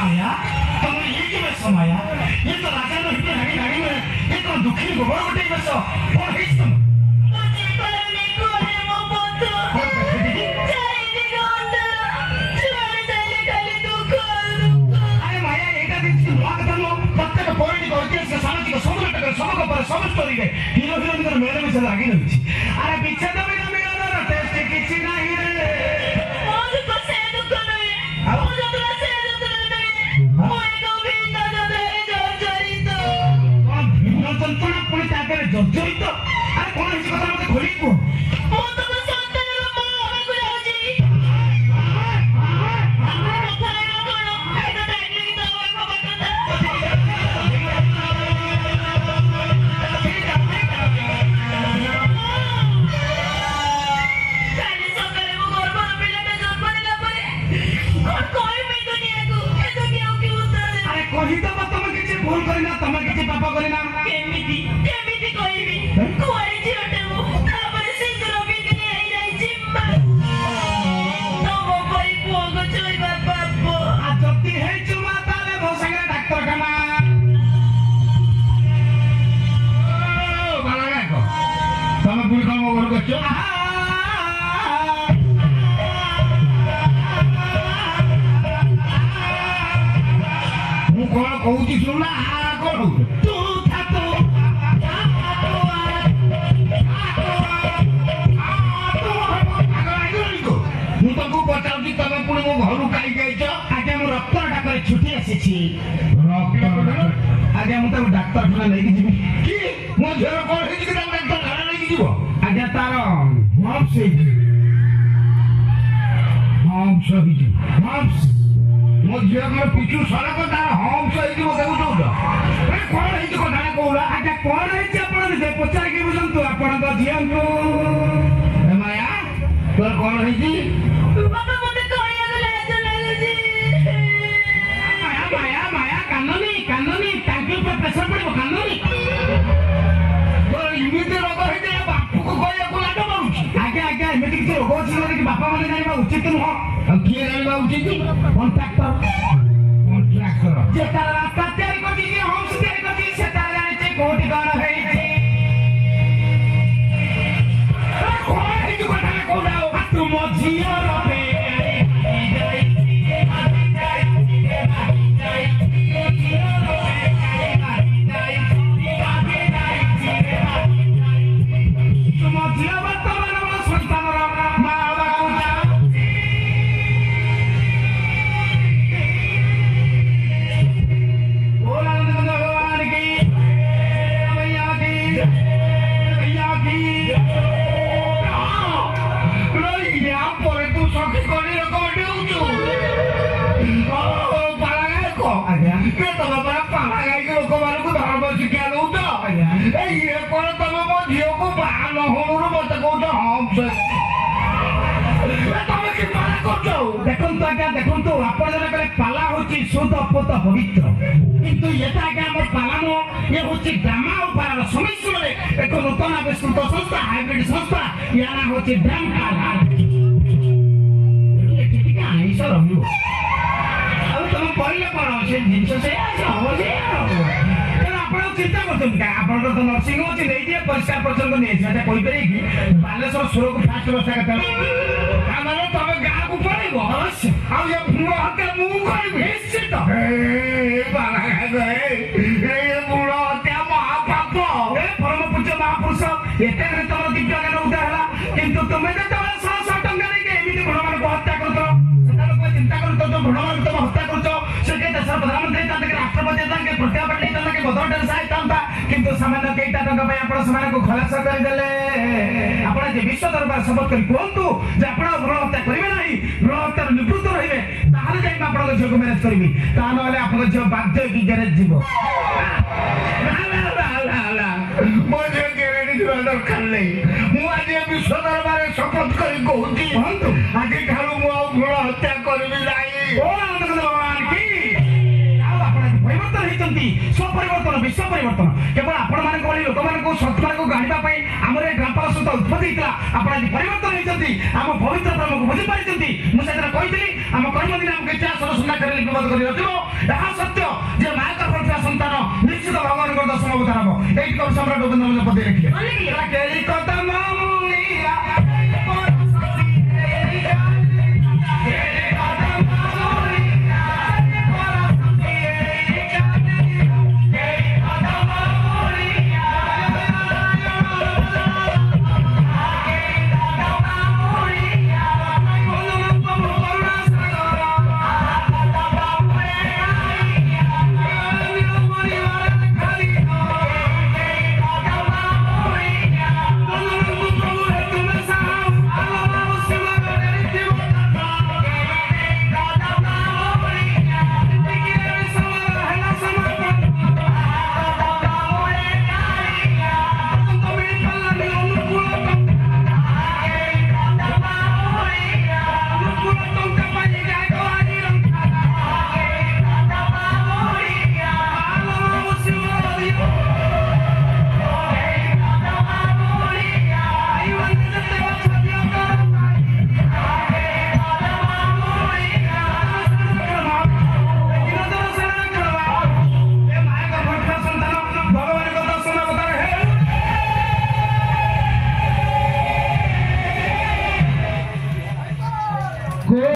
माया तुम ये कि बेस माया ये तो राजा नो हिते गाड़ी गाड़ी में ये तो दुखी गोबर गोटे बेस कौन है तुम मुझे परने को है वो बंधु चाहिए गोंडा चुराने चले खाली दुख अरे माया एटा दिन वाक तनो प्रत्येक पौराणिक ऐतिहासिक सामाजिक समूह समूह पर समस्त करिवे हीरो हीरोइन कर मेले में लागी रही अरे पीछे तो बिना मिलन टेस्ट किछि नहीं रे मुझे को से दुख नहीं मुझे तो से दुख नहीं मुझे को भी ना दे जर्जरित कौन भिन्न जंत्रणा पुणी ताकरे जर्जरित अरे कौन है कथा मते खोली को ମୁଁ ତ ମୋ ସନ୍ତାନର ମା ହେବାକୁ ଯାଉଛି। ଆମର କଥା ହେବା କଣ? ଏଇଟା ଡାକିଲେ କି ତମ ବାପା କଥା। କାଲି ସକାଳେ ମୋ ଗର୍ଭର ପିଲାଟା ଜନ୍ମ ନେଲା ପରେ କଣ କହିବି ଦୁନିଆକୁ? ଏ ଦୁନିଆକୁ କି ଉତ୍ତର ଦେବି? अरे कही तो तुम किछि भूल करिना तुम किछि पाप करिना କେମିତି କହିବି? କୁଆଡେ ଝିଅଟେ ମୁଁ ତାପରେ ଶୀଘ୍ର ବିକିନି ହେଇଯାଇଛି ମା। ତମ ପରି ପୁଅକୁ ଚୋଇବା ପାପ। आ जति है चुमा ताले मो संगे डाक्टर खाना ओ बाला को तुम पुणी कोन मो घर को छ मु कोन कहूची सुनना आ कोन तू था तो ମୁଁ ତମକୁ ପଚାରୁଛି ତମେ ପୁଣି ମୋ ଘରୁ କାହିଁ ଯାଇଛ ଆଜ୍ଞା ମୁଁ ରକ୍ତ ଡାକରେ ଛୁଟି ଆସିଛି ଆଜ୍ଞା ମୁଁ ତାକୁ ଡାକ୍ତରଖାନା ନେଇକି ଯିବି କି ମୋ ଝିଅର କଣ ହେଇଛି କି ତାକୁ ଡାକ୍ତରଖାନା ନେଇକି ଯିବ ଆଜ୍ଞା ତାର ହମ୍ପସ ହେଇଛି ମୋ ଝିଅ ମୋର ପିଛୁ ସଡ଼କ ତାର ହମ୍ପସ ହେଇଛି ମତେ କହୁଛ କଣ ହେଇଛି କଥା କହୁଲା ଆଜ୍ଞା କଣ ହେଇଛି ଆପଣ ନିଜେ ପଚାରିକି ବୁଝନ୍ତୁ ଆପଣଙ୍କ ଝିଅଙ୍କୁ ମାୟା ତୋର କଣ ହେଇଛି ବାପା ମତେ କହିବାକୁ ଲାଜ ଲାଗୁଛି। माया माया कानूनी कानूनी टांकी ऊपर प्रेशर पड़ो कानूनी तो इमिते रोग है जे बापू को कोया को लाडो मारुची आगे आगे एमिति कि रोग अछि कि बापा माने जानिबा उचित नुह किए जानिबा उचित कॉन्ट्रैक्टर जे तार रास्ता तयारी करछि जे हम तयारी करछि से तार जानि छै कोटी गण है कोन है कि कोठा को दाओ तुम झियो रे देखो आज्ञा देखो आप पाला हूँ शुद्ध अपोत पवित्र किंतु ये आज्ञा आम पाला नुह ये हूँ ड्रामा और पालार समय एक नूतन आविष्कृत संस्था हाइब्रिड संस्था या ना हूँ ड्राम आईस रही तुम कहले कौन से जिन से हम से आप चिंता करते आप नर्सिंग अच्छी नहीं दिए परिष्कार परिच्छन्न नहीं कहीपर कि बालेश्वर सुर को फास्ट व्यवस्था करते तुम गाँव को पड़ेब हत्या निश्चित मूल हत्या महापाप परम पूज्य महापुरुष एत तुम दिव्य ज्ञान उदय है किंतु तुम्हें जो 100 टंका लेके एमती भृण मान हत्या कर चिंता कर भृण मान तुम हत्या कर देशर प्रधानमंत्री राष्ट्रपति प्रतिभा पाटिल बदल सहायता किंतु सामान्य कईटा टंका खलास करदे आप विश्व दरबार शपथ कर कहतु भ्रूण हत्या करेंगे ना भ्रूण हत्यार निवृत्त रही झील को मैनेज करी आप झील बाध्य की ग्यारेज जीव मो झील ग्यारेज जीवा दरकार नहीं मुझे विश्व दरबार शपथ कर कहूँ आज भ्रूण हत्या करी भगवान की परिवर्तन स्वपरिवर्तन विश्व परिवर्तन केवल आपण मान लोक मान सत मान गाड़ा आम ग्राम सहित उत्पत्ति होता आप परिवर्तन होती आम पवित्र प्रेम को बुझी पारी मुझे कही आम कर्म दिन आम इतिहास सुना कर ବୋଧ କରିନଥିବ। ଏହା ସତ୍ୟ ଯେ ମାଆ ଗର୍ଭରେ ଥିବା ସନ୍ତାନ ନିଶ୍ଚିତ ଭଗବାନଙ୍କର ଦଶମ ଅବତାର ହବ। ଏଇଠି କବି ସମ୍ରାଟ ଉପେନ୍ଦ୍ର ପଦେ ଲେଖିଲେ କେଳି କଦ